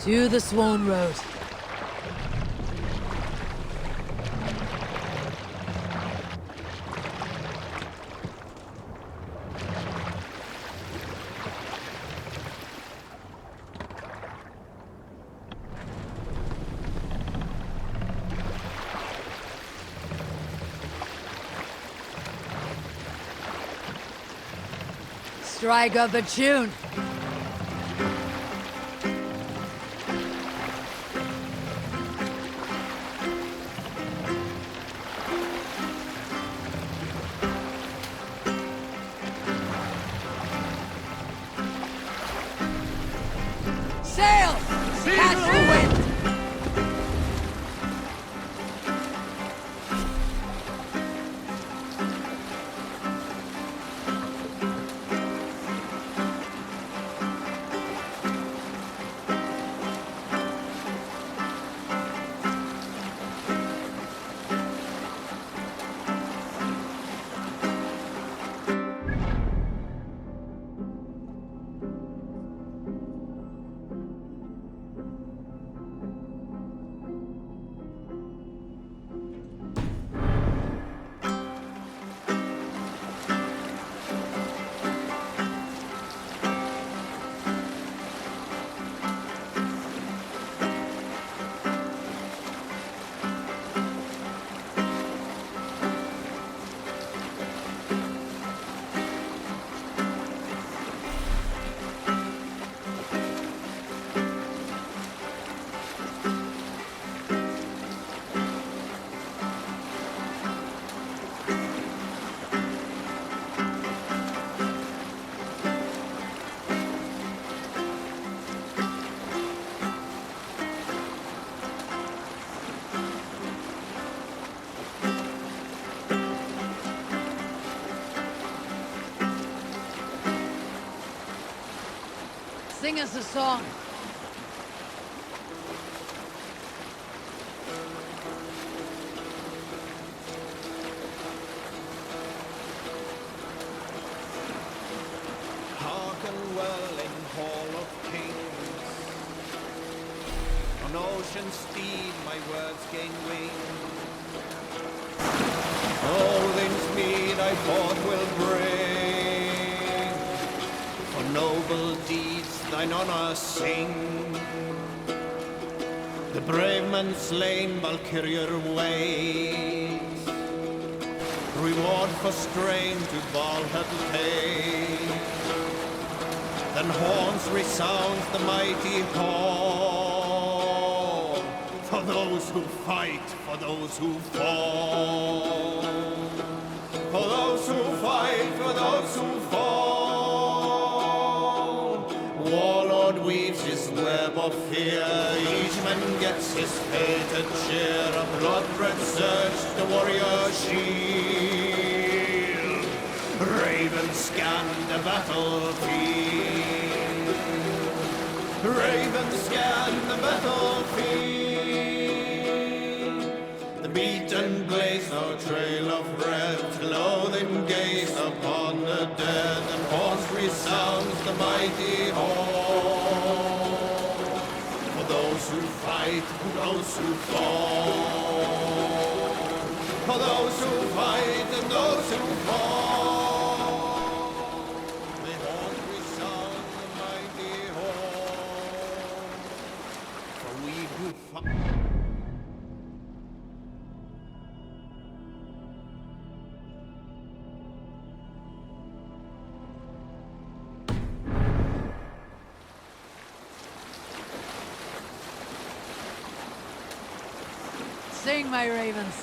To the Swan Road. Strike up a tune. Sail! Catch the wind! Sing us a song. Hearken well in Hall of Kings. On ocean steed my words gain wing. Odin's mead I thought will bring. For noble deeds thine honor sing. The brave man slain Valkyrier waits. Reward for strain to Valhall pay. Then horns resounds the mighty hall. For those who fight, for those who fall. For those who fight, for those who fall. Warlord weaves his web of fear. Each man gets his fated share. A blood-red surge, the warrior shield. Ravens scan the battlefield. Ravens scan the battlefield. The beaten blaze no trail of red. Clothing gaze upon the dead. And horns resounds the mighty hall. For those who fight, for those who fall. For those who fight and those who fall. The horns resound the mighty hall. For we who fight. Sing, my ravens.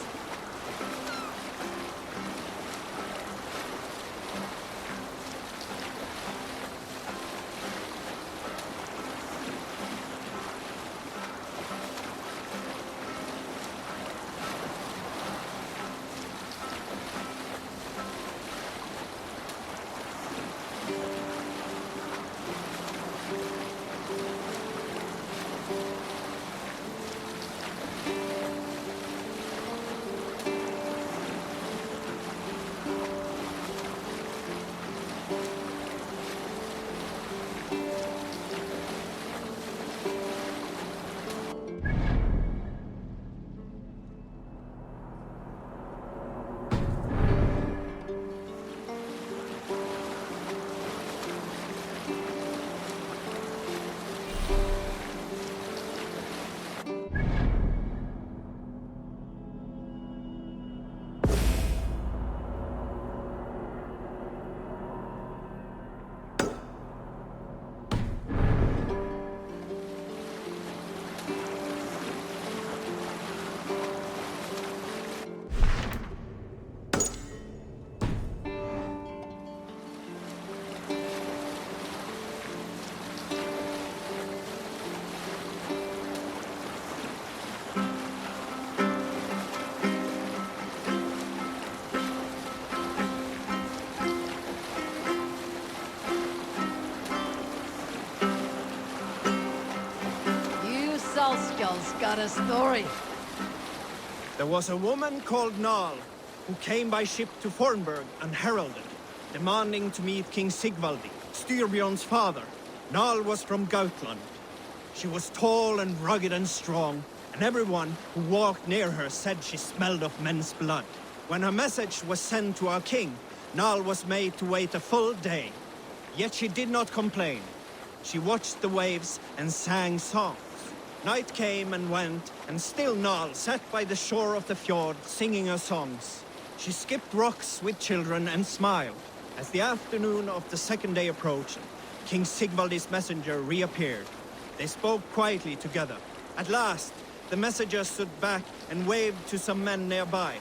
Valskjal's got a story. There was a woman called Nal, who came by ship to Fornburg unheralded, demanding to meet King Sigvaldi, Styrbjorn's father. Nal was from Gautland. She was tall and rugged and strong, and everyone who walked near her said she smelled of men's blood. When her message was sent to our king, Nal was made to wait a full day. Yet she did not complain. She watched the waves and sang songs. Night came and went, and still Nal sat by the shore of the fjord singing her songs. She skipped rocks with children and smiled. As the afternoon of the second day approached, King Sigvaldi's messenger reappeared. They spoke quietly together. At last, the messenger stood back and waved to some men nearby.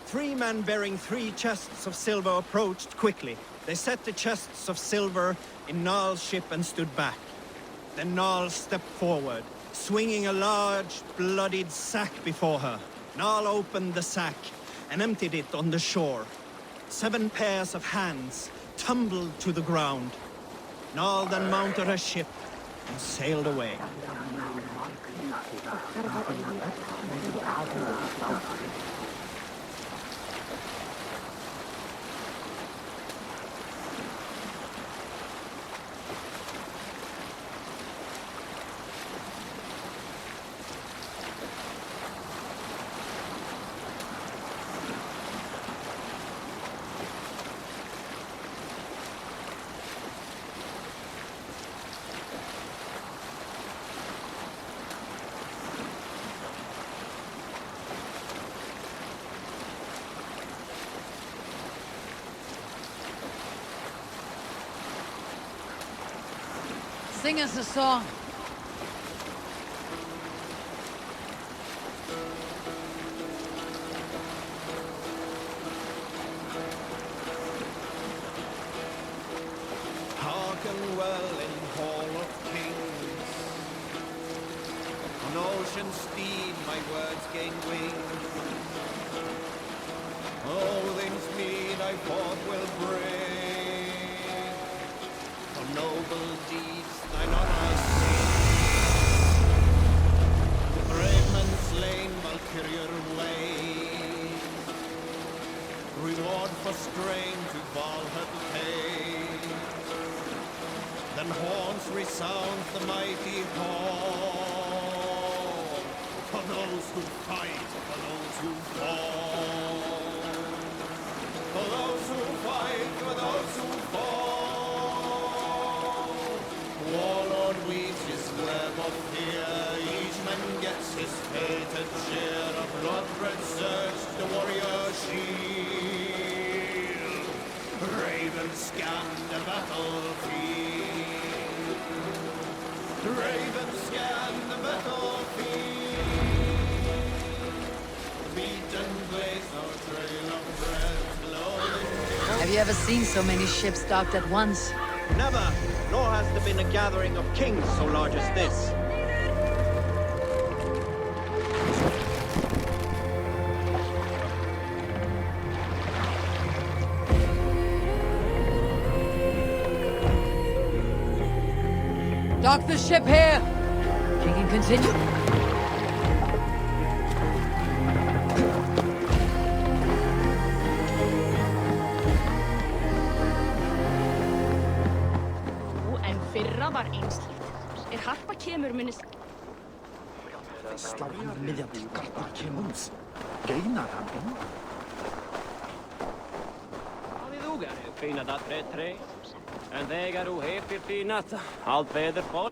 3 men bearing 3 chests of silver approached quickly. They set the chests of silver in Nal's ship and stood back. Then Nal stepped forward, swinging a large, bloodied sack before her. Nal opened the sack and emptied it on the shore. 7 pairs of hands tumbled to the ground. Nal then mounted her ship and sailed away. Sing us a song. Hearken well in Hall of Kings. On ocean's steed my words gain wings. Odin's mead I fought will bring. For noble deeds thine honor sing. Brave men slain Valkyrier ways. Reward for strain to Valhalla pays. Then horns resound the mighty hall. For those who fight, for those who fall. For those who fight, for those who fall. Warlord weaves his web of fear. Each man gets his fated share of blood-red surge, the warrior shield. Ravens scan the battlefield. Ravens scan the battlefield. Beaten blaze no trail of red glowing. Have you ever seen so many ships docked at once? Never, nor has there been a gathering of kings so large as this. Dock the ship here! You can continue. En fyrra var einslegt. Harpa kemur minni... Sláinn miðjan til garnar kemur. Geinar hann inn. Aliduga, fina da tre. En þegar þú hefir fínat, allt veður fór.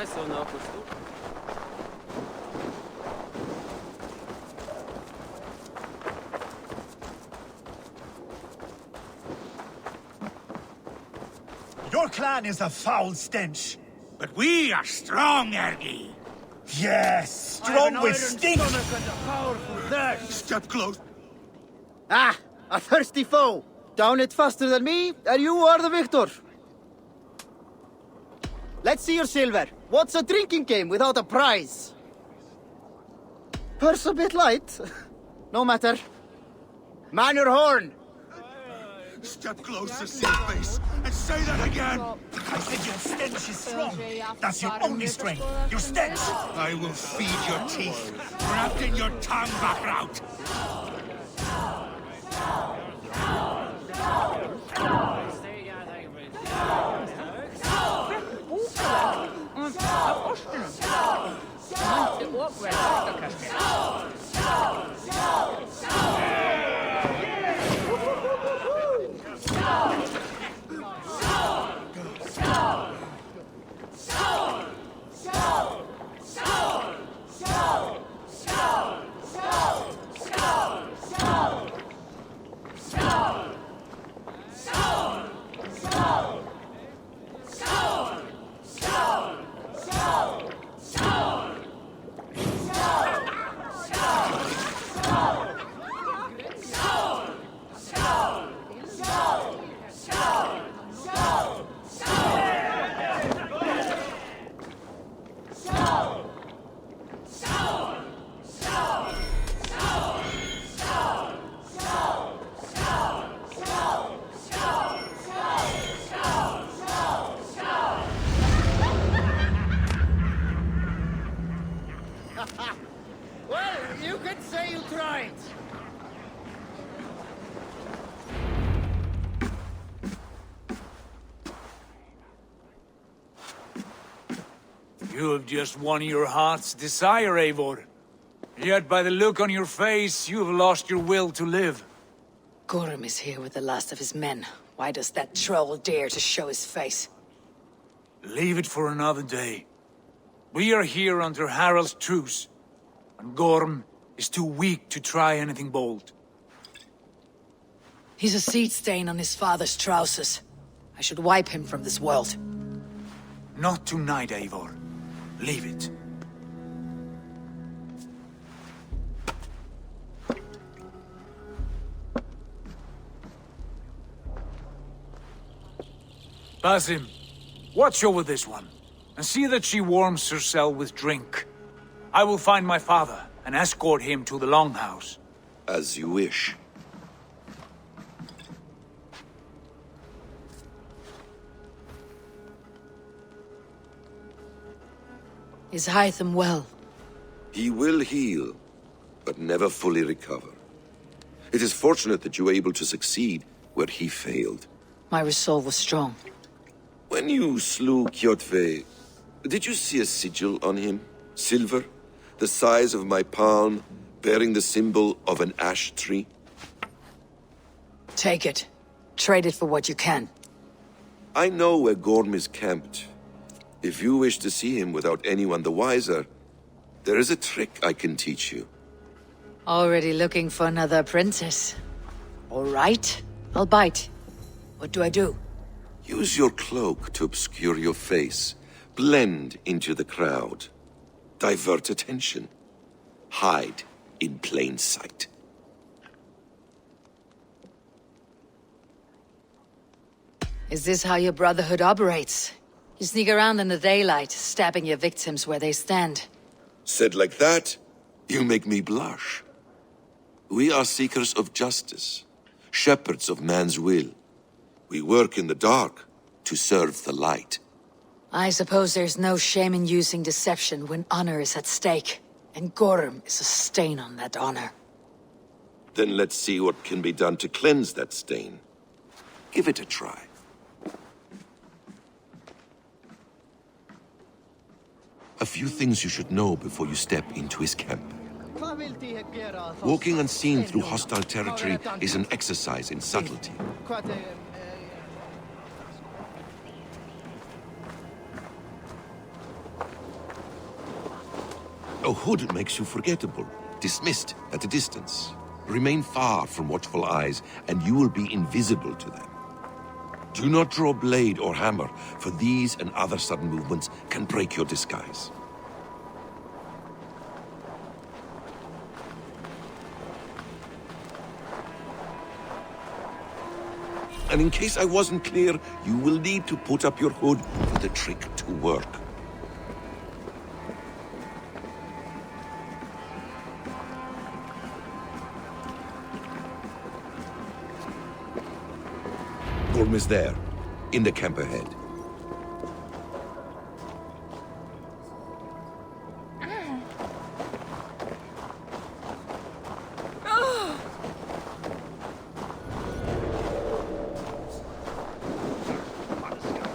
Svo nokkuð stúr. Your clan is a foul stench. But we are strong, Ergi. Yes, strong with stink. Step close. Ah, a thirsty foe. Down it faster than me, and you are the victor. Let's see your silver. What's a drinking game without a prize? Purse a bit light. No matter. Man your horn! Step closer, Seaface, and say that again! I said your stench is strong. That's your only strength. Your stench! I will feed your teeth, grafting your tongue back out. Well, you could say you tried. You have just won your heart's desire, Eivor. Yet by the look on your face, you have lost your will to live. Gorm is here with the last of his men. Why does that troll dare to show his face? Leave it for another day. We are here under Harald's truce, and Gorm is too weak to try anything bold. He's a seed stain on his father's trousers. I should wipe him from this world. Not tonight, Eivor. Leave it. Basim, watch over this one, and see that she warms herself with drink. I will find my father and escort him to the Longhouse. As you wish. Is Hytham well? He will heal, but never fully recover. It is fortunate that you were able to succeed where he failed. My resolve was strong. When you slew Kjotve, did you see a sigil on him? Silver? The size of my palm, bearing the symbol of an ash tree? Take it. Trade it for what you can. I know where Gorm is camped. If you wish to see him without anyone the wiser, there is a trick I can teach you. Already looking for another princess. All right, I'll bite. What do I do? Use your cloak to obscure your face. Blend into the crowd. Divert attention. Hide in plain sight. Is this how your Brotherhood operates? You sneak around in the daylight, stabbing your victims where they stand. Said like that, you make me blush. We are seekers of justice, shepherds of man's will. We work in the dark to serve the light. I suppose there's no shame in using deception when honor is at stake, and Gorm is a stain on that honor. Then let's see what can be done to cleanse that stain. Give it a try. A few things you should know before you step into his camp. Walking unseen through hostile territory is an exercise in subtlety. A hood makes you forgettable, dismissed at a distance. Remain far from watchful eyes, and you will be invisible to them. Do not draw blade or hammer, for these and other sudden movements can break your disguise. And in case I wasn't clear, you will need to put up your hood for the trick to work. Gorm is there, in the camp ahead.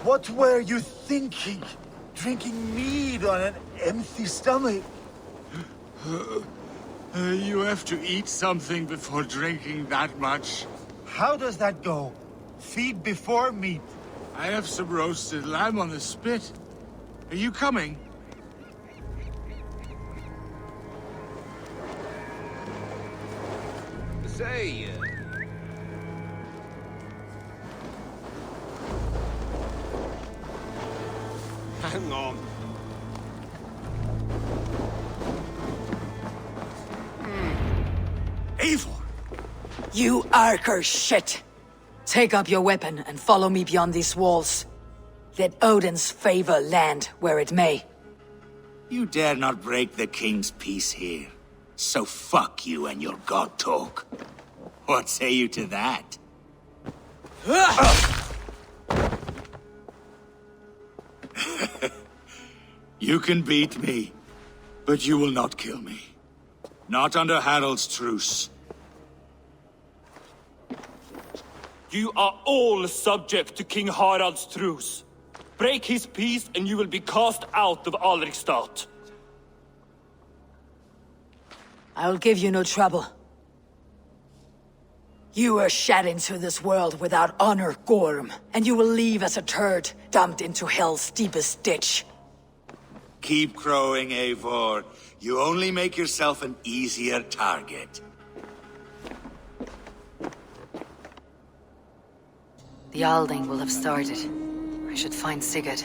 What were you thinking? Drinking mead on an empty stomach? You have to eat something before drinking that much. How does that go? Feed before meat? I have some roasted lamb on the spit. Are you coming? Say, Hang on. Eivor! You Arker shit! Take up your weapon and follow me beyond these walls. Let Odin's favor land where it may. You dare not break the king's peace here. So fuck you and your god talk. What say you to that? You can beat me, but you will not kill me. Not under Harald's truce. You are all subject to King Harald's truce. Break his peace and you will be cast out of Alrikstad. I'll give you no trouble. You were shed into this world without honor, Gorm, and you will leave as a turd, dumped into hell's deepest ditch. Keep crowing, Eivor. You only make yourself an easier target. The Alding will have started. I should find Sigurd.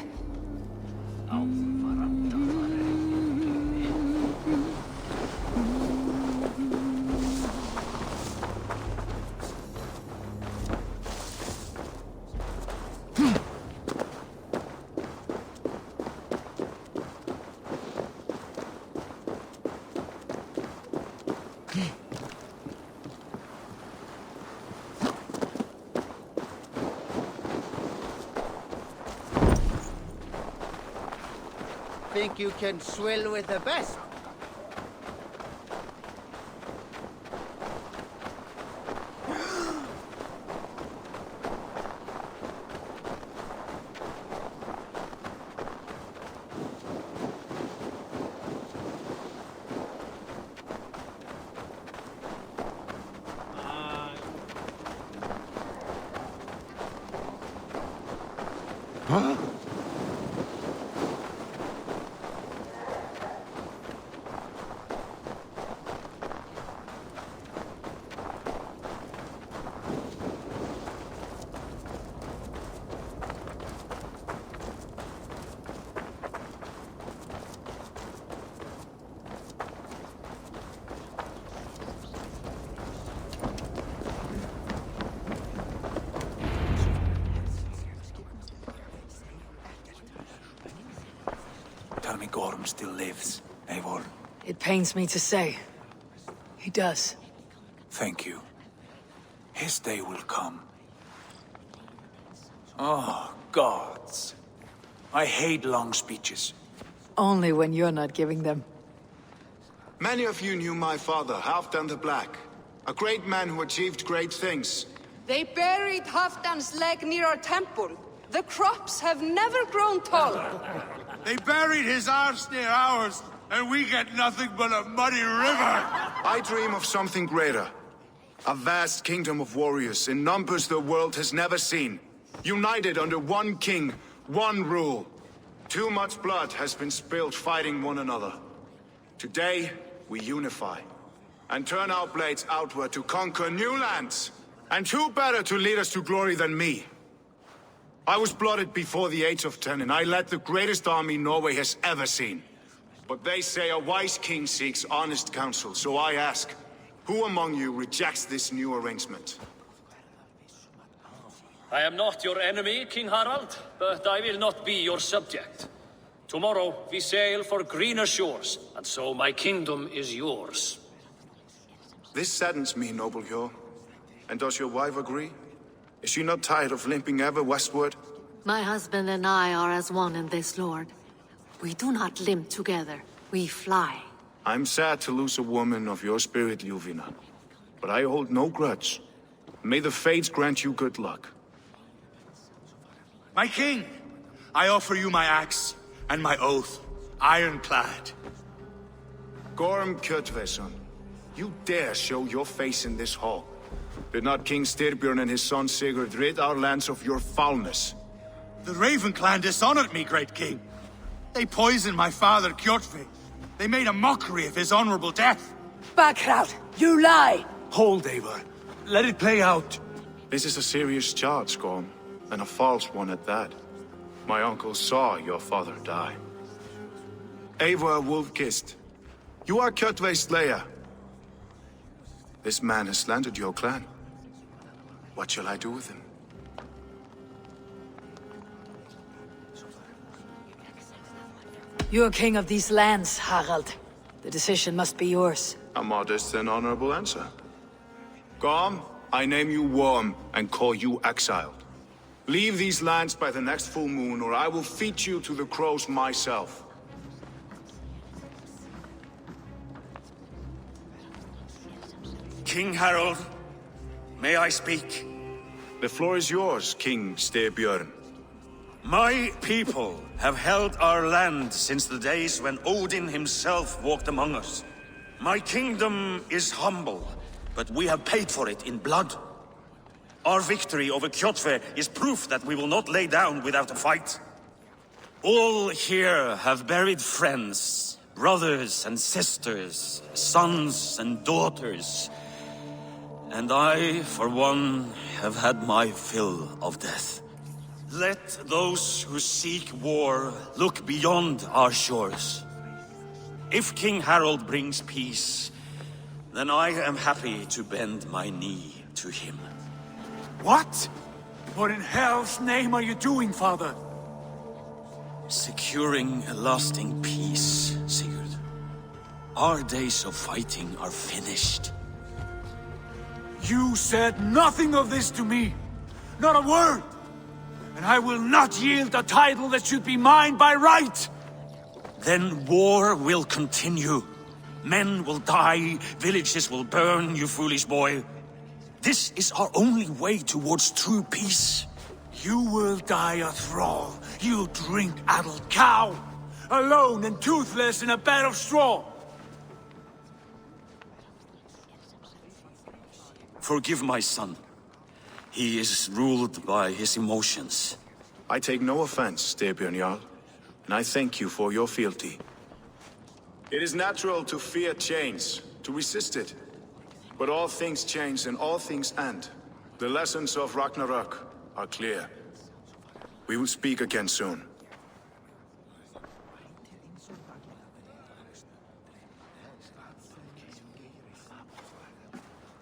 Think you can swill with the best? Huh? Tell me Gorm still lives, Eivor. It pains me to say. He does. Thank you. His day will come. Oh, gods. I hate long speeches. Only when you're not giving them. Many of you knew my father, Halfdan the Black. A great man who achieved great things. They buried Halfdan's leg near our temple. The crops have never grown taller. They buried his arse near ours, and we get nothing but a muddy river! I dream of something greater. A vast kingdom of warriors in numbers the world has never seen. United under one king, one rule. Too much blood has been spilled fighting one another. Today, we unify. And turn our blades outward to conquer new lands. And who better to lead us to glory than me? I was blooded before the age of 10, and I led the greatest army Norway has ever seen. But they say a wise king seeks honest counsel, so I ask, who among you rejects this new arrangement? I am not your enemy, King Harald, but I will not be your subject. Tomorrow we sail for greener shores, and so my kingdom is yours. This saddens me, noble Hjor. And does your wife agree? Is she not tired of limping ever westward? My husband and I are as one in this, Lord. We do not limp together, we fly. I'm sad to lose a woman of your spirit, Ljuvina. But I hold no grudge. May the fates grant you good luck. My king, I offer you my axe and my oath, ironclad. Gorm Kjotveson, you dare show your face in this hall. Did not King Styrbjörn and his son Sigurd rid our lands of your foulness? The Raven clan dishonored me, great king. They poisoned my father, Kjotve. They made a mockery of his honorable death. Backrout, you lie! Hold, Eivor. Let it play out. This is a serious charge, Gorm, and a false one at that. My uncle saw your father die. Eivor Wolf-Kissed, you are Kjotve's slayer. This man has slandered your clan. What shall I do with him? You're king of these lands, Harald. The decision must be yours. A modest and honorable answer. Gorm, I name you Worm and call you exiled. Leave these lands by the next full moon, or I will feed you to the crows myself. King Harald, may I speak? The floor is yours, King Styrbjörn. My people have held our land since the days when Odin himself walked among us. My kingdom is humble, but we have paid for it in blood. Our victory over Kjotve is proof that we will not lay down without a fight. All here have buried friends, brothers and sisters, sons and daughters. And I, for one, have had my fill of death. Let those who seek war look beyond our shores. If King Harald brings peace, then I am happy to bend my knee to him. What? What in hell's name are you doing, father? Securing a lasting peace, Sigurd. Our days of fighting are finished. You said nothing of this to me. Not a word. And I will not yield a title that should be mine by right! Then war will continue. Men will die, villages will burn, you foolish boy. This is our only way towards true peace. You will die a thrall, you drink-addled cow! Alone and toothless in a bed of straw! Forgive my son. He is ruled by his emotions. I take no offense, Styrbjörn Jarl, and I thank you for your fealty. It is natural to fear change, to resist it. But all things change and all things end. The lessons of Ragnarok are clear. We will speak again soon.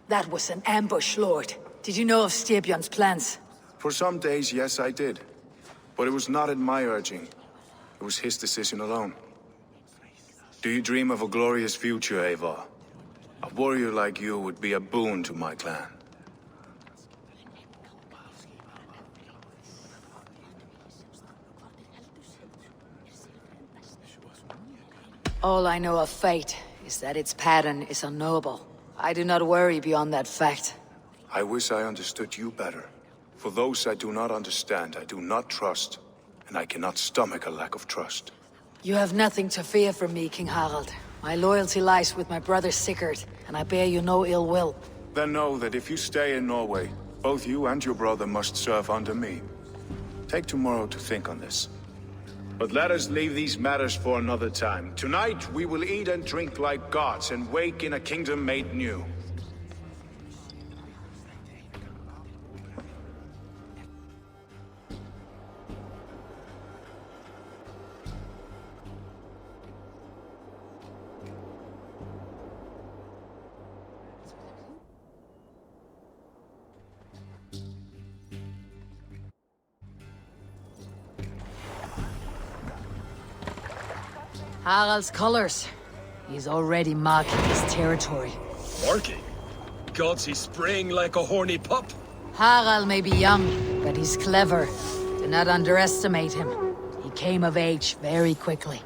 That was an ambush, Lord. Did you know of Styrbjörn's plans? For some days, yes, I did. But it was not at my urging. It was his decision alone. Do you dream of a glorious future, Eivor? A warrior like you would be a boon to my clan. All I know of fate is that its pattern is unknowable. I do not worry beyond that fact. I wish I understood you better. For those I do not understand, I do not trust, and I cannot stomach a lack of trust. You have nothing to fear from me, King Harald. My loyalty lies with my brother Sigurd, and I bear you no ill will. Then know that if you stay in Norway, both you and your brother must serve under me. Take tomorrow to think on this. But let us leave these matters for another time. Tonight, we will eat and drink like gods and wake in a kingdom made new. Harald's colors. He's already marking his territory. Marking? Gods, he's spraying like a horny pup. Harald may be young, but he's clever. Do not underestimate him. He came of age very quickly.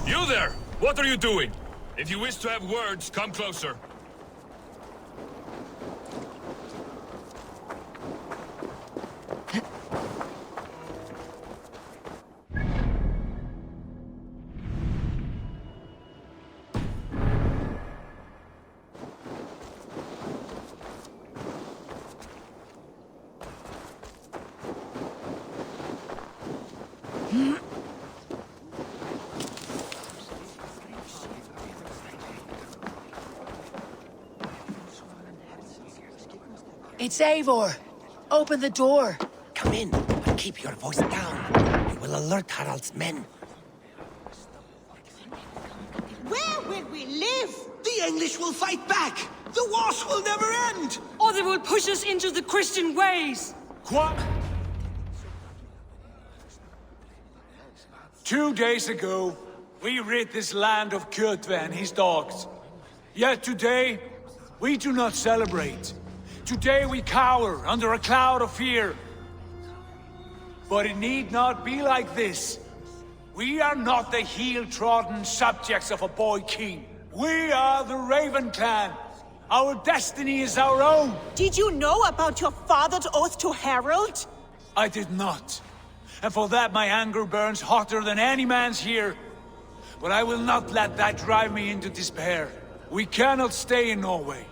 You there! What are you doing? If you wish to have words, come closer. It's Eivor! Open the door! Come in, but keep your voice down. We will alert Harald's men. Where will we live? The English will fight back! The wars will never end! Or they will push us into the Christian ways! What? 2 days ago, we rid this land of Kjotve and his dogs. Yet today, we do not celebrate. Today we cower under a cloud of fear. But it need not be like this. We are not the heel-trodden subjects of a boy king. We are the Raven clan. Our destiny is our own. Did you know about your father's oath to Harald? I did not. And for that my anger burns hotter than any man's here. But I will not let that drive me into despair. We cannot stay in Norway.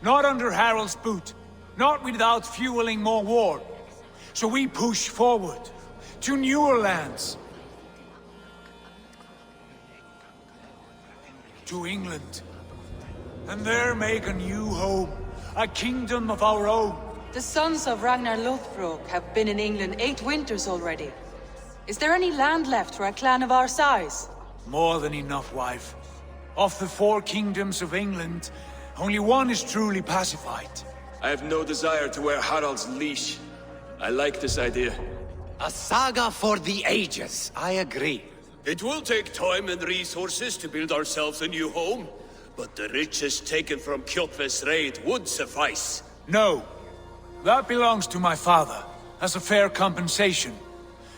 Not under Harald's boot. Not without fueling more war. So we push forward. To newer lands. To England. And there make a new home. A kingdom of our own. The sons of Ragnar Lothbrok have been in England 8 winters already. Is there any land left for a clan of our size? More than enough, wife. Of the 4 kingdoms of England, only one is truly pacified. I have no desire to wear Harald's leash. I like this idea. A saga for the ages, I agree. It will take time and resources to build ourselves a new home, but the riches taken from Kjotve's raid would suffice. No. That belongs to my father, as a fair compensation.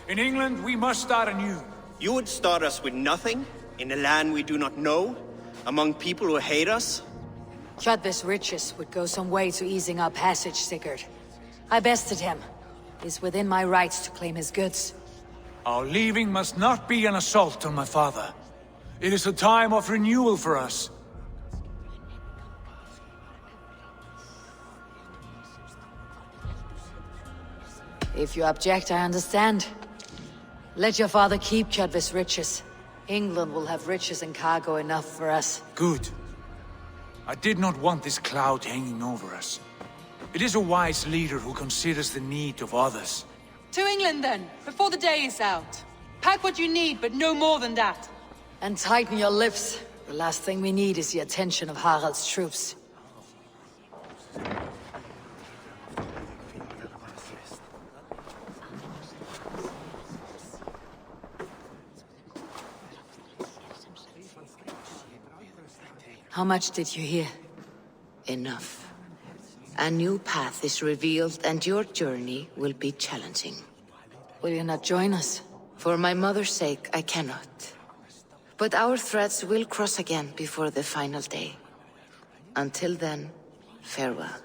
In England, we must start anew. You would start us with nothing? In a land we do not know? Among people who hate us? Kjotve's riches would go some way to easing our passage, Sigurd. I bested him. It's within my rights to claim his goods. Our leaving must not be an assault on my father. It is a time of renewal for us. If you object, I understand. Let your father keep Kjotve's riches. England will have riches and cargo enough for us. Good. I did not want this cloud hanging over us. It is a wise leader who considers the need of others. To England then, before the day is out. Pack what you need, but no more than that. And tighten your lips. The last thing we need is the attention of Harald's troops. How much did you hear? Enough. A new path is revealed and your journey will be challenging. Will you not join us? For my mother's sake, I cannot. But our threads will cross again before the final day. Until then, farewell.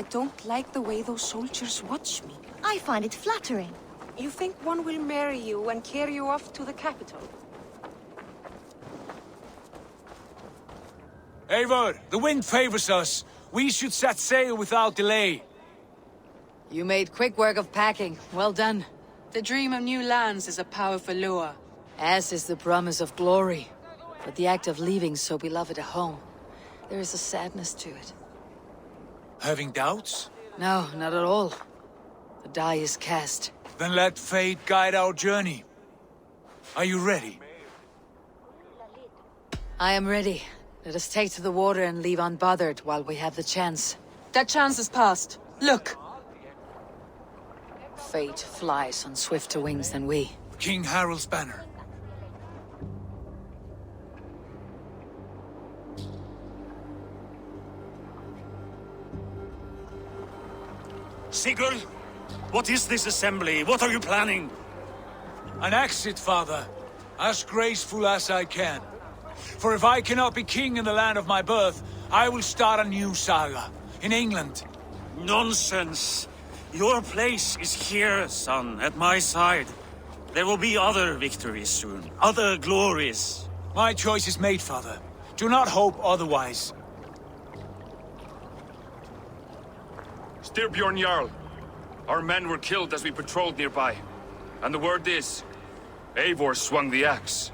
I don't like the way those soldiers watch me. I find it flattering. You think one will marry you and carry you off to the capital? Eivor, the wind favors us. We should set sail without delay. You made quick work of packing. Well done. The dream of new lands is a powerful lure. As is the promise of glory. But the act of leaving so beloved a home, there is a sadness to it. Having doubts? No, not at all. The die is cast. Then let fate guide our journey. Are you ready? I am ready. Let us take to the water and leave unbothered while we have the chance. That chance is past. Look! Fate flies on swifter wings than we. King Harald's banner. Sigurd, what is this assembly? What are you planning? An exit, father. As graceful as I can. For if I cannot be king in the land of my birth, I will start a new saga. In England. Nonsense. Your place is here, son, at my side. There will be other victories soon. Other glories. My choice is made, father. Do not hope otherwise. Styrbjorn Jarl. Our men were killed as we patrolled nearby. And the word is, Eivor swung the axe.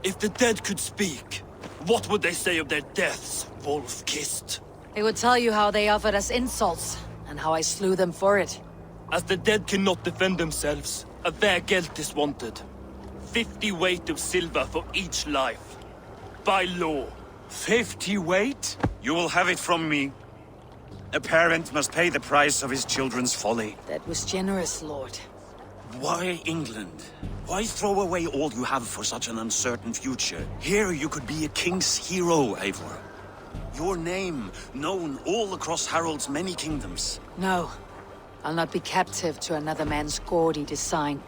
If the dead could speak, what would they say of their deaths, wolf-kissed? They would tell you how they offered us insults, and how I slew them for it. As the dead cannot defend themselves, a fair gelt is wanted. 50 weight of silver for each life. By law. 50 weight? You will have it from me. A parent must pay the price of his children's folly. That was generous, Lord. Why England? Why throw away all you have for such an uncertain future? Here you could be a king's hero, Eivor. Your name known all across Harald's many kingdoms. No. I'll not be captive to another man's gaudy design.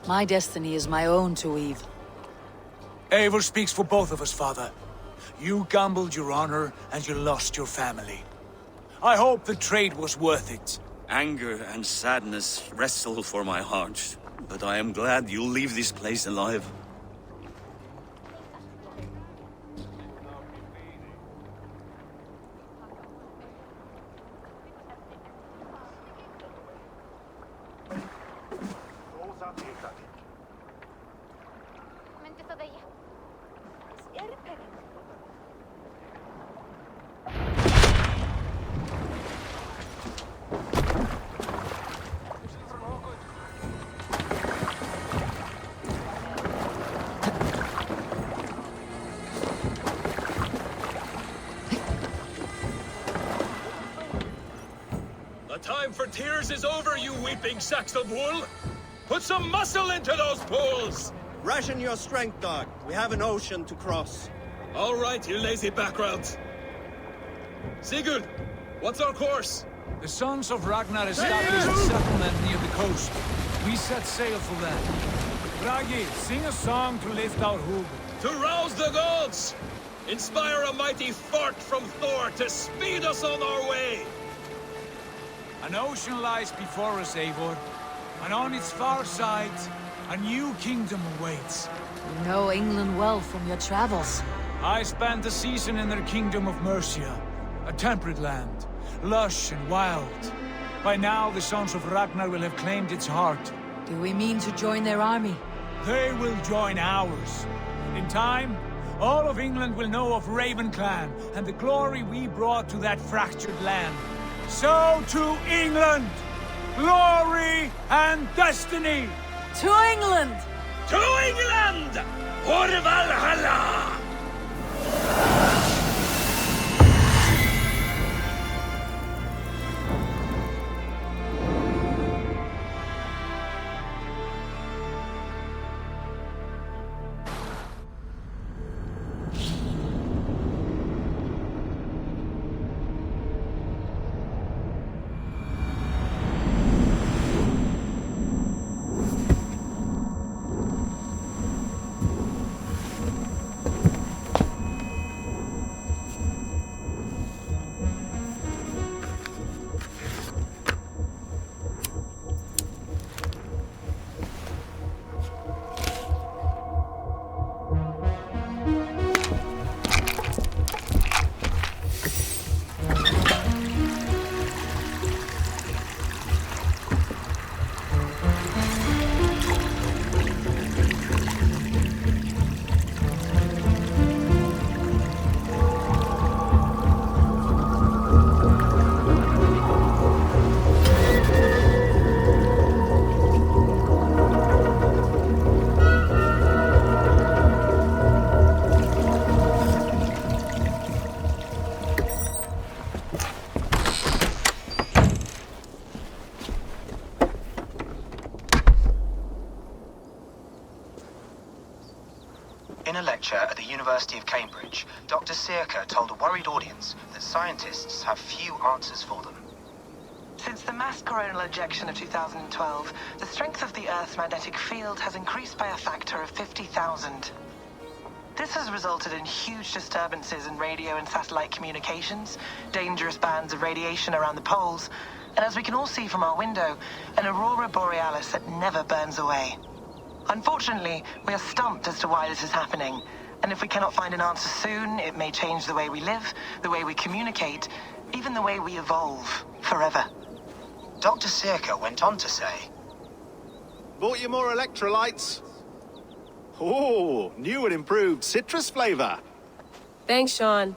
My destiny is my own to weave. Eivor speaks for both of us, father. You gambled your honor, and you lost your family. I hope the trade was worth it. Anger and sadness wrestle for my heart, but I am glad you'll leave this place alive. Time for tears is over, you weeping sacks of wool! Put some muscle into those pools! Ration your strength, dog. We have an ocean to cross. All right, you lazy backgrounds. Sigurd, what's our course? The sons of Ragnar established a settlement near the coast. We set sail for them. Bragi, sing a song to lift our hood. To rouse the gods! Inspire a mighty fart from Thor to speed us on our way! An ocean lies before us, Eivor, and on its far side, a new kingdom awaits. You know England well from your travels. I spent a season in their kingdom of Mercia, a temperate land, lush and wild. By now, the sons of Ragnar will have claimed its heart. Do we mean to join their army? They will join ours. In time, all of England will know of Raven Clan and the glory we brought to that fractured land. So to England! Glory and destiny! To England! To England! For Valhalla! University of Cambridge, Dr. Circa told a worried audience that scientists have few answers for them. Since the mass coronal ejection of 2012, the strength of the Earth's magnetic field has increased by a factor of 50,000. This has resulted in huge disturbances in radio and satellite communications, dangerous bands of radiation around the poles, and as we can all see from our window, an aurora borealis that never burns away. Unfortunately, we are stumped as to why this is happening, and if we cannot find an answer soon, it may change the way we live, the way we communicate, even the way we evolve, forever. Dr. Circa went on to say, "Bought you more electrolytes? Oh, new and improved citrus flavor." Thanks, Sean.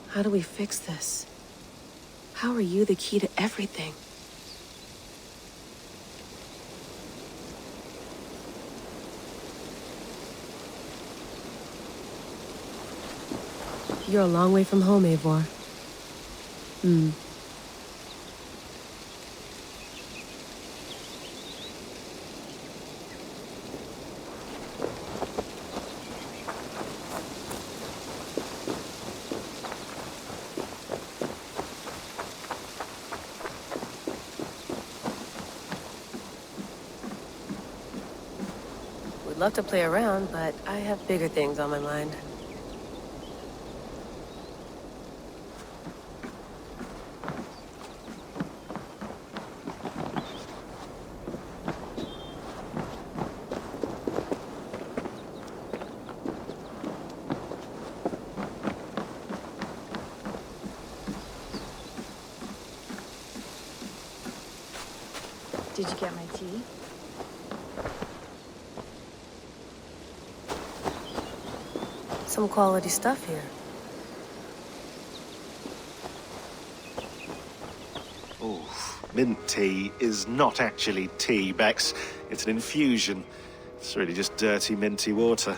How do we fix this? How are you the key to everything? You're a long way from home, Eivor. Would love to play around, but I have bigger things on my mind. Did you get my tea? Some quality stuff here. Oh, mint tea is not actually tea, Bex. It's an infusion. It's really just dirty, minty water.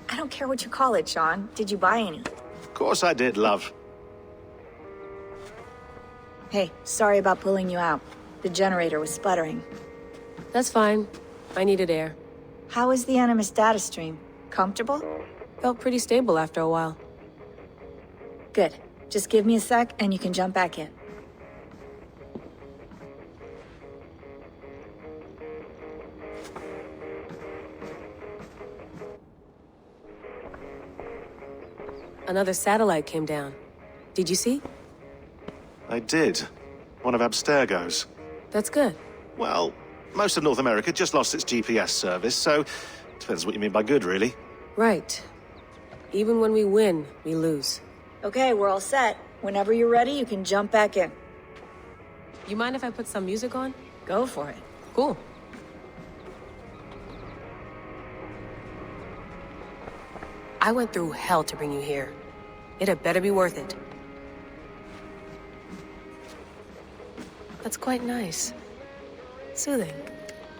I don't care what you call it, Sean. Did you buy any? Of course I did, love. Hey, sorry about pulling you out. The generator was sputtering. That's fine. I needed air. How is the Animus data stream? Comfortable? Felt pretty stable after a while. Good. Just give me a sec and you can jump back in. Another satellite came down. Did you see? I did. One of Abstergo's. That's good. Well, most of North America just lost its GPS service, so depends what you mean by good, really. Right. Even when we win, we lose. Okay, we're all set. Whenever you're ready, you can jump back in. You mind if I put some music on? Go for it. Cool. I went through hell to bring you here. It had better be worth it. That's quite nice. Soothing.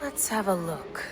Let's have a look.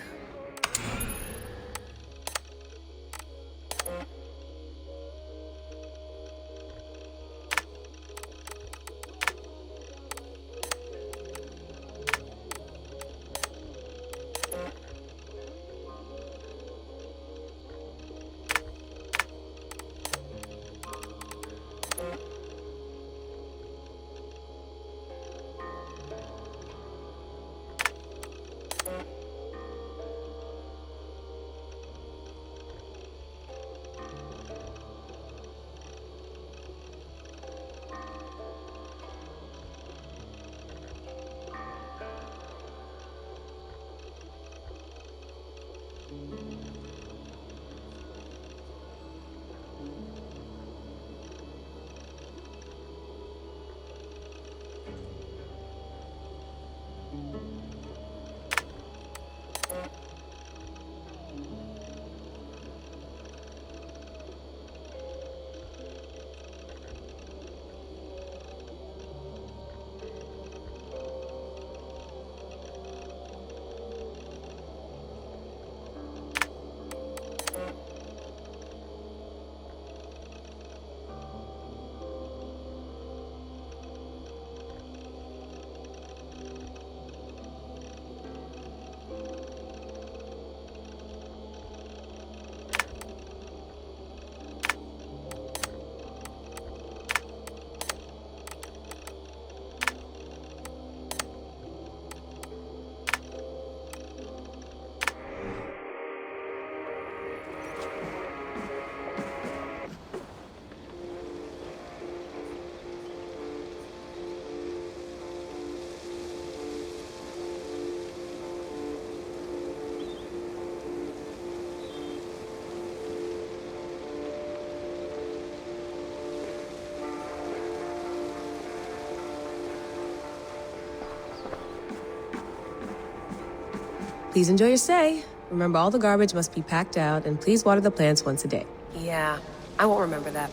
Please enjoy your stay. Remember, all the garbage must be packed out, and please water the plants once a day. Yeah, I won't remember that.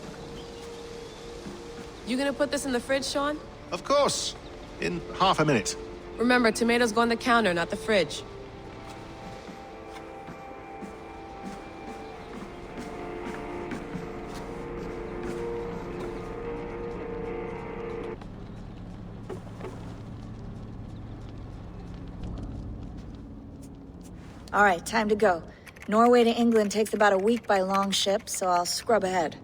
You gonna put this in the fridge, Sean? Of course. In half a minute. Remember, tomatoes go on the counter, not the fridge. All right, time to go. Norway to England takes about a week by long ship, so I'll scrub ahead.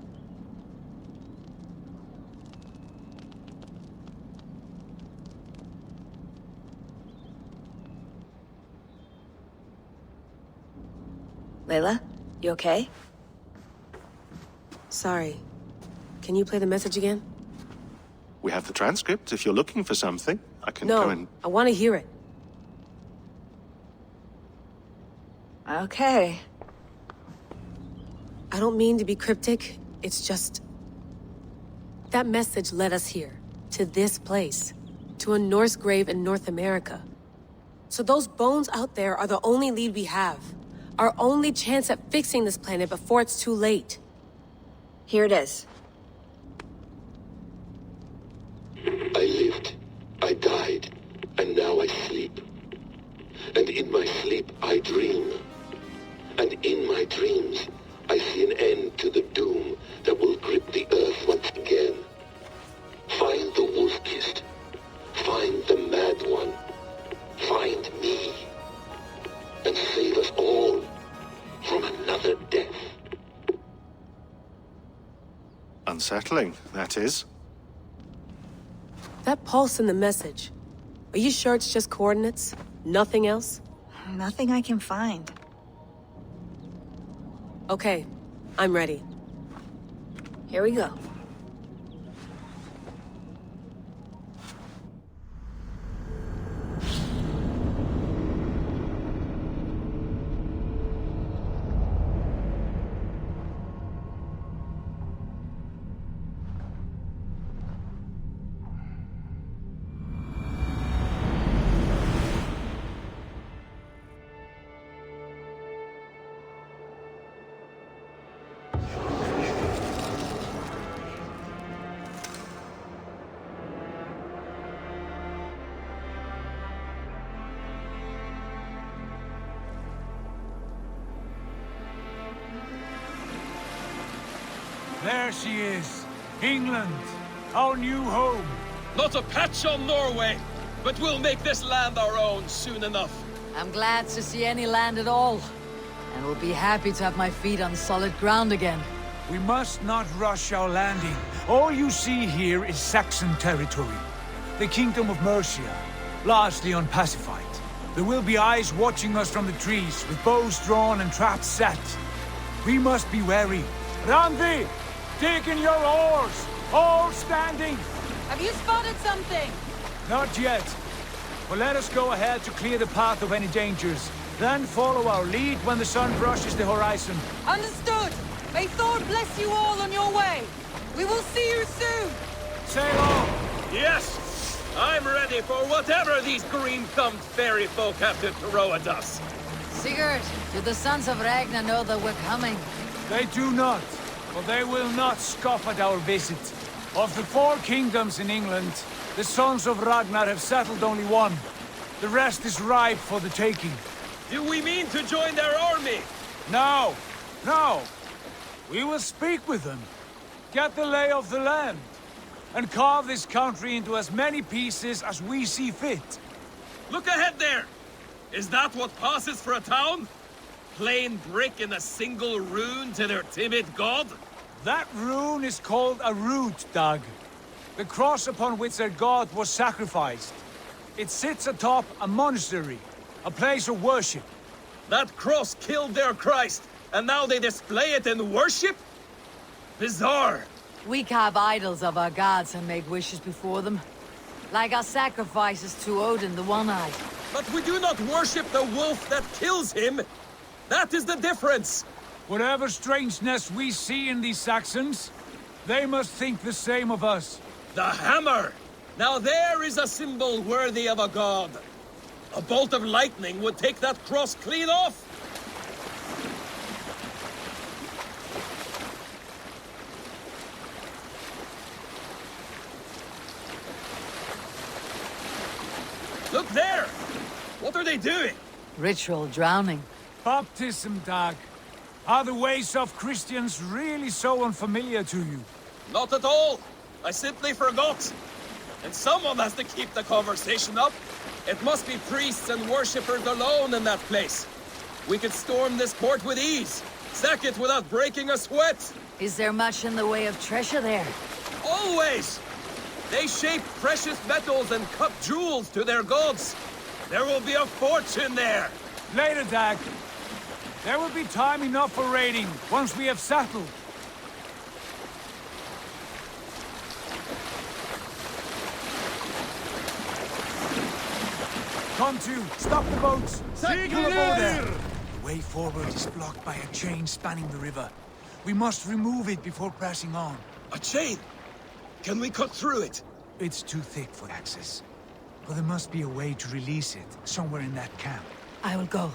Layla, you okay? Sorry. Can you play the message again? We have the transcript. If you're looking for something, I can go and... No, I want to hear it. Okay. I don't mean to be cryptic, it's just... That message led us here, to this place, to a Norse grave in North America. So those bones out there are the only lead we have. Our only chance at fixing this planet before it's too late. Here it is. I lived, I died, and now I sleep. And in my sleep I dream. And in my dreams, I see an end to the doom that will grip the earth once again. Find the wolf-kissed. Find the mad one. Find me. And save us all from another death. Unsettling, that is. That pulse in the message. Are you sure it's just coordinates? Nothing else? Nothing I can find. Okay, I'm ready. Here we go. There she is. England. Our new home. Not a patch on Norway, but we'll make this land our own soon enough. I'm glad to see any land at all. And will be happy to have my feet on solid ground again. We must not rush our landing. All you see here is Saxon territory. The Kingdom of Mercia, largely unpacified. There will be eyes watching us from the trees, with bows drawn and traps set. We must be wary. Randi! Dig in your oars! All standing! Have you spotted something? Not yet. But let us go ahead to clear the path of any dangers. Then follow our lead when the sun brushes the horizon. Understood! May Thor bless you all on your way! We will see you soon! Sail on! Yes! I'm ready for whatever these green-thumbed fairy folk have to throw at us. Sigurd, do the sons of Ragnar know that we're coming? They do not. But they will not scoff at our visit. Of the 4 kingdoms in England, the sons of Ragnar have settled only one. The rest is ripe for the taking. Do we mean to join their army? No! No! We will speak with them, get the lay of the land, and carve this country into as many pieces as we see fit. Look ahead there! Is that what passes for a town? Plain brick in a single rune to their timid god? That rune is called a root, Dag. The cross upon which their god was sacrificed. It sits atop a monastery, a place of worship. That cross killed their Christ, and now they display it in worship? Bizarre. We carve idols of our gods and make wishes before them. Like our sacrifices to Odin the One-Eyed. But we do not worship the wolf that kills him! That is the difference! Whatever strangeness we see in these Saxons, they must think the same of us. The hammer! Now there is a symbol worthy of a god. A bolt of lightning would take that cross clean off! Look there! What are they doing? Ritual drowning. Baptism, Dag. Are the ways of Christians really so unfamiliar to you? Not at all! I simply forgot! And someone has to keep the conversation up. It must be priests and worshippers alone in that place. We could storm this port with ease. Sack it without breaking a sweat. Is there much in the way of treasure there? Always! They shape precious metals and cut jewels to their gods. There will be a fortune there. Later, Dag. There will be time enough for raiding, once we have settled. Come to, stop the boats! Signal aboard there! The way forward is blocked by a chain spanning the river. We must remove it before pressing on. A chain? Can we cut through it? It's too thick for access. But there must be a way to release it, somewhere in that camp. I will go.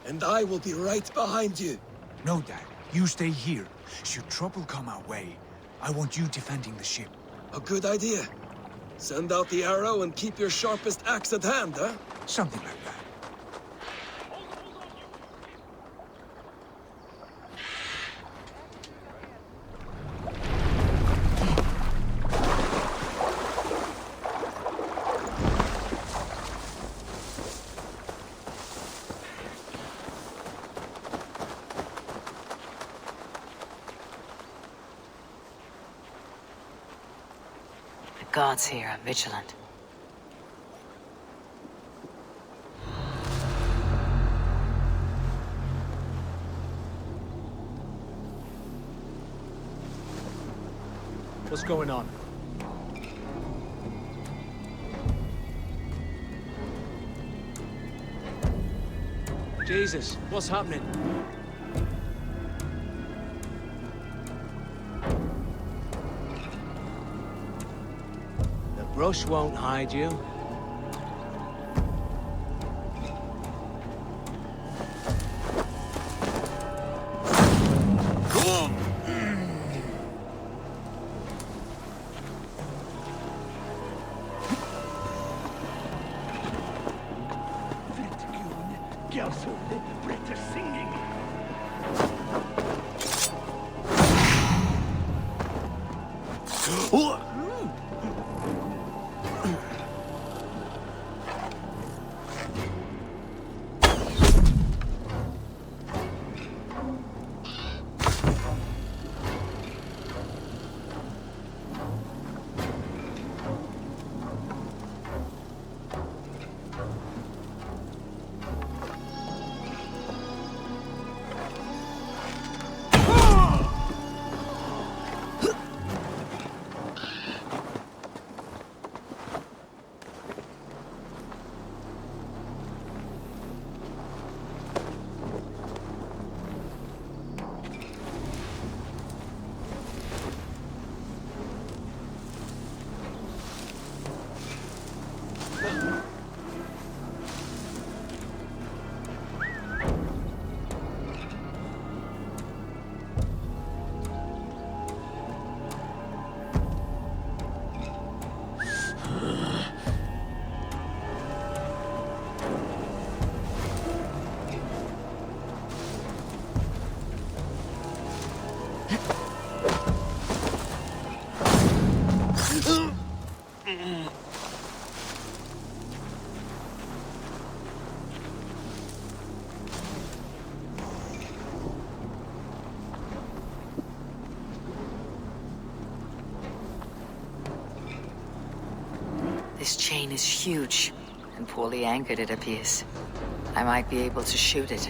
And I will be right behind you. No, Dad. You stay here. Should trouble come our way, I want you defending the ship. A good idea. Send out the arrow and keep your sharpest axe at hand, huh? Something like that. The gods here are vigilant. What's going on? Jesus, what's happening? The brush won't hide you. This chain is huge, and poorly anchored it appears. I might be able to shoot it.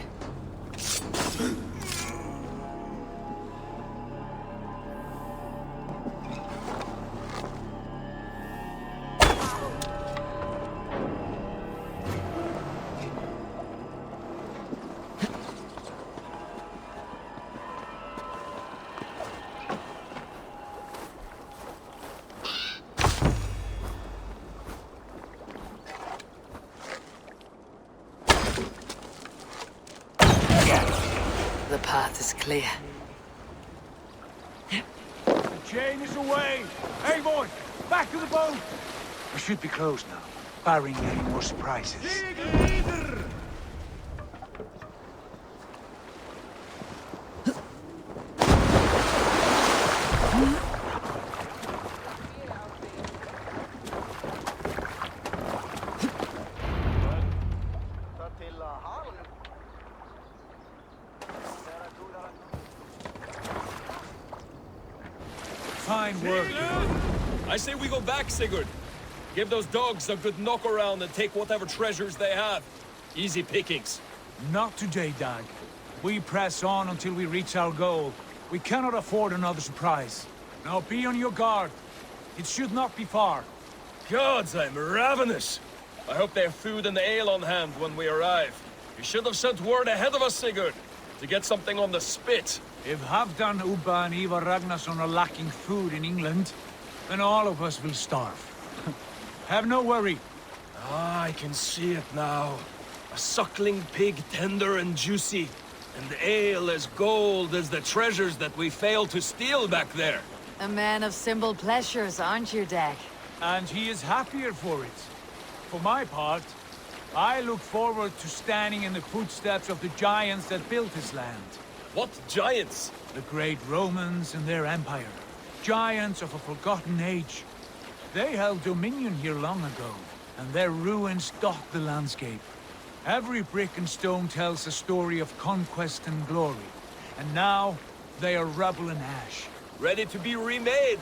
clear. The chain is away! Eivor, back to the boat! We should be close now, barring any more surprises. Fine work. I say we go back, Sigurd. Give those dogs a good knock around and take whatever treasures they have. Easy pickings. Not today, Dag. We press on until we reach our goal. We cannot afford another surprise. Now be on your guard. It should not be far. Gods, I'm ravenous. I hope they have food and ale on hand when we arrive. You should have sent word ahead of us, Sigurd, to get something on the spit. If Halfdan, Ubba and Ivar Ragnarsson are lacking food in England, then all of us will starve. Have no worry. Ah, I can see it now. A suckling pig, tender and juicy. And ale as gold as the treasures that we failed to steal back there. A man of simple pleasures, aren't you, Dag? And he is happier for it. For my part, I look forward to standing in the footsteps of the giants that built this land. What giants? The great Romans and their empire. Giants of a forgotten age. They held dominion here long ago, and their ruins dot the landscape. Every brick and stone tells a story of conquest and glory. And now, they are rubble and ash. Ready to be remade.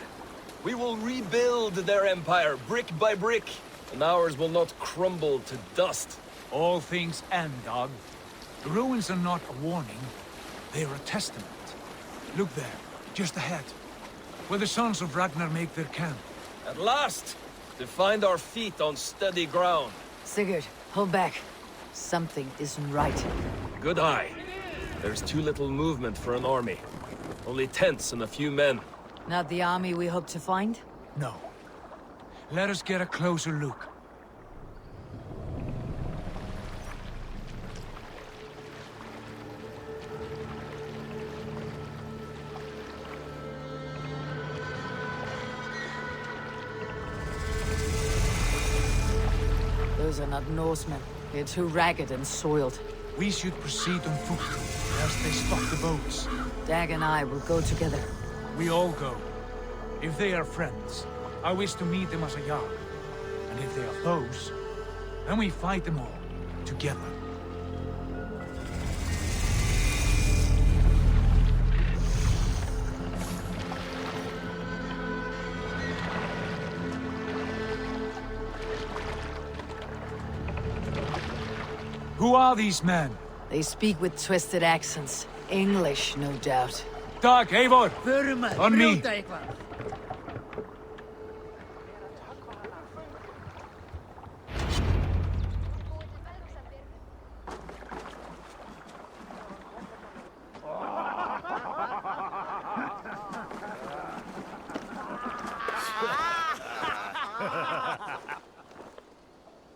We will rebuild their empire, brick by brick. And ours will not crumble to dust. All things end, Dog. The ruins are not a warning. They are a testament. Look there, just ahead. Where the sons of Ragnar make their camp. At last! To find our feet on steady ground. Sigurd, hold back. Something isn't right. Good eye. There's too little movement for an army. Only tents and a few men. Not the army we hope to find? No. Let us get a closer look. Those are not Norsemen. They're too ragged and soiled. We should proceed on foot, as they stop the boats. Dag and I will go together. We all go. If they are friends, I wish to meet them as a Jarl. And if they are foes, then we fight them all, together. Who are these men? They speak with twisted accents. English, no doubt. Dag, Eivor! On me!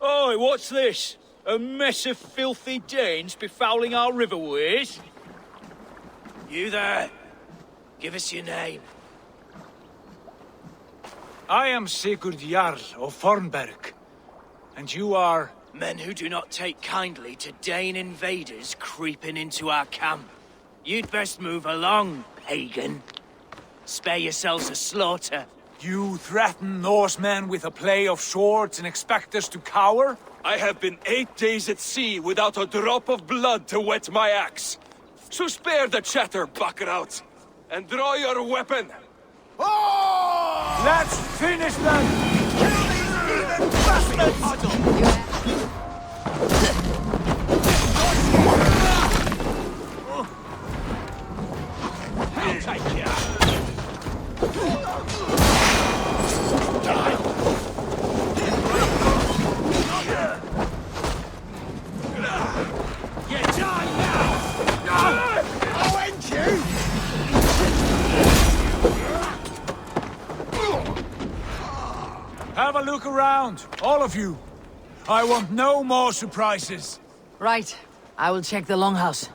Oi, what's this? A mess of filthy Danes befouling our riverways? You there! Give us your name. I am Sigurd Jarl of Fornberg. And you are... Men who do not take kindly to Dane invaders creeping into our camp. You'd best move along, pagan. Spare yourselves a slaughter. You threaten Norsemen with a play of swords and expect us to cower? I have been 8 days at sea without a drop of blood to wet my axe. So spare the chatter, Buckerout, and draw your weapon. Oh! Let's finish them! Kill these heathen bastards! I'll take you. Get on now! I'll end you! Have a look around, all of you. I want no more surprises. Right. I will check the longhouse.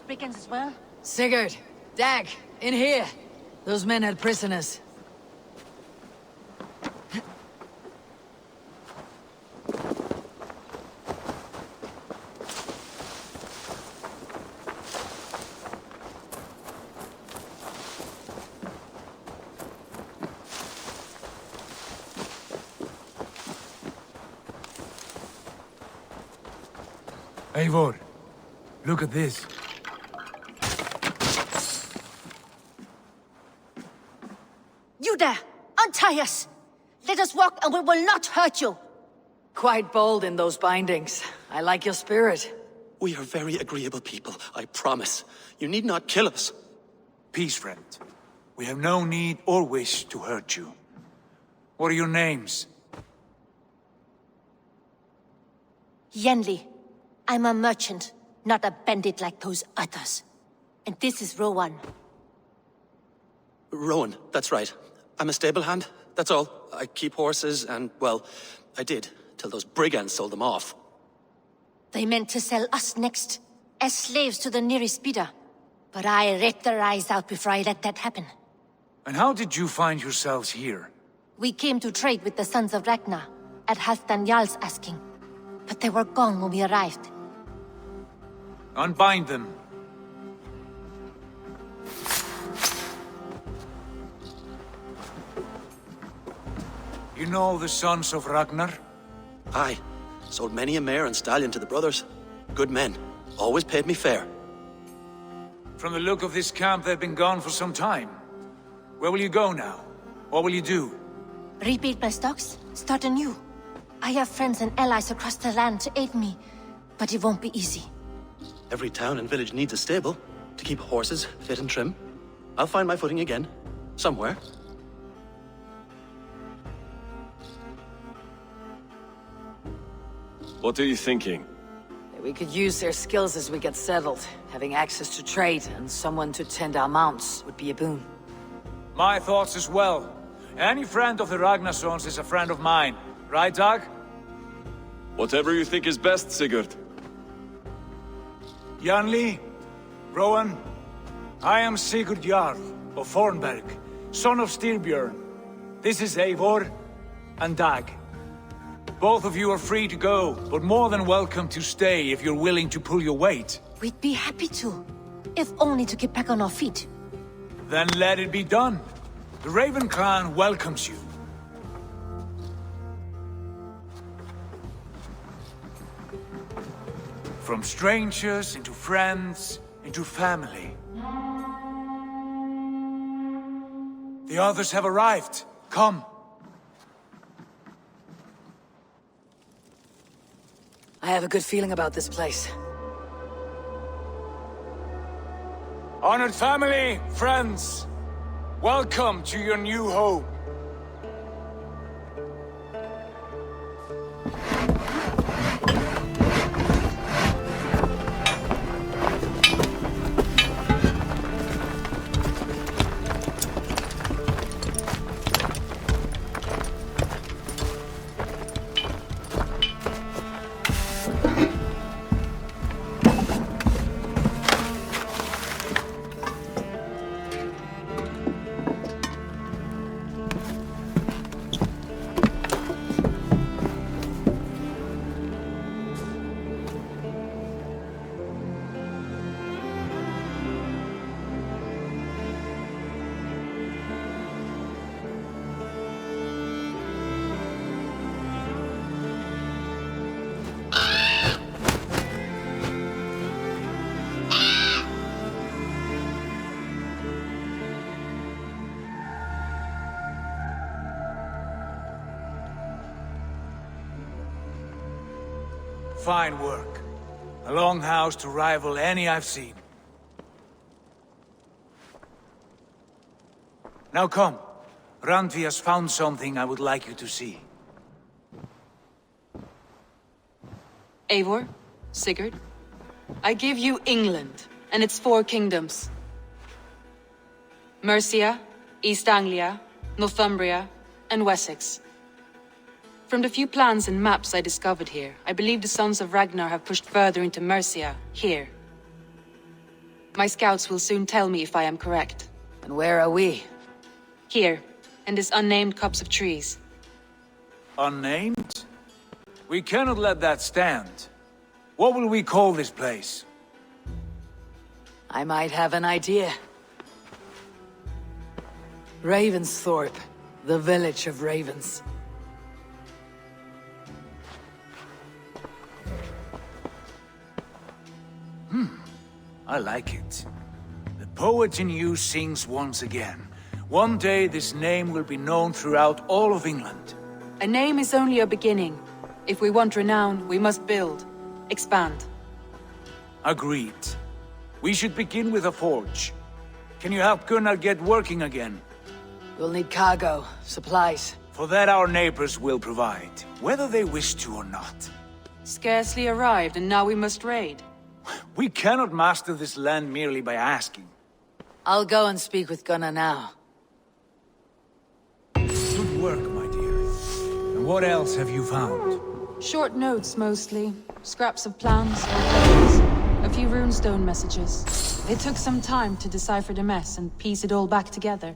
brigands as well? Sigurd, Dag, in here. Those men had prisoners. Eivor, look at this. You there! Untie us! Let us walk and we will not hurt you! Quite bold in those bindings. I like your spirit. We are very agreeable people, I promise. You need not kill us. Peace, friend. We have no need or wish to hurt you. What are your names? Yenli. I'm a merchant, not a bandit like those others. And this is Rowan. Rowan, that's right. I'm a stable hand, that's all. I keep horses and, well, I did, till those brigands sold them off. They meant to sell us next, as slaves to the nearest bidder. But I ripped their eyes out before I let that happen. And how did you find yourselves here? We came to trade with the sons of Ragnar, at Halfdan Jarl's asking. But they were gone when we arrived. Unbind them. You know the sons of Ragnar? Aye. Sold many a mare and stallion to the brothers. Good men. Always paid me fair. From the look of this camp, they've been gone for some time. Where will you go now? What will you do? Rebuild my stocks, start anew. I have friends and allies across the land to aid me, but it won't be easy. Every town and village needs a stable, to keep horses fit and trim. I'll find my footing again, somewhere. What are you thinking? We could use their skills as we get settled. Having access to trade and someone to tend our mounts would be a boon. My thoughts as well. Any friend of the Ragnarsons is a friend of mine. Right, Dag? Whatever you think is best, Sigurd. Janli, Rowan, I am Sigurd Jarl of Fornberg, son of Styrbjörn. This is Eivor and Dag. Both of you are free to go, but more than welcome to stay if you're willing to pull your weight. We'd be happy to, if only to get back on our feet. Then let it be done. The Raven clan welcomes you. From strangers into friends, into family. The others have arrived. Come. I have a good feeling about this place. Honored family, friends, welcome to your new home. Fine work. A longhouse to rival any I've seen. Now come. Randvi has found something I would like you to see. Eivor, Sigurd, I give you England and its 4 kingdoms. Mercia, East Anglia, Northumbria, and Wessex. From the few plans and maps I discovered here, I believe the Sons of Ragnar have pushed further into Mercia, here. My scouts will soon tell me if I am correct. And where are we? Here, in this unnamed copse of trees. Unnamed? We cannot let that stand. What will we call this place? I might have an idea. Ravensthorpe, the village of ravens. I like it. The poet in you sings once again. One day this name will be known throughout all of England. A name is only a beginning. If we want renown, we must build, expand. Agreed. We should begin with a forge. Can you help Gunnar get working again? We'll need cargo, supplies. For that our neighbors will provide, whether they wish to or not. Scarcely arrived, and now we must raid. We cannot master this land merely by asking. I'll go and speak with Gunnar now. Good work, my dear. And what else have you found? Short notes, mostly. Scraps of plans, letters, a few runestone messages. It took some time to decipher the mess and piece it all back together.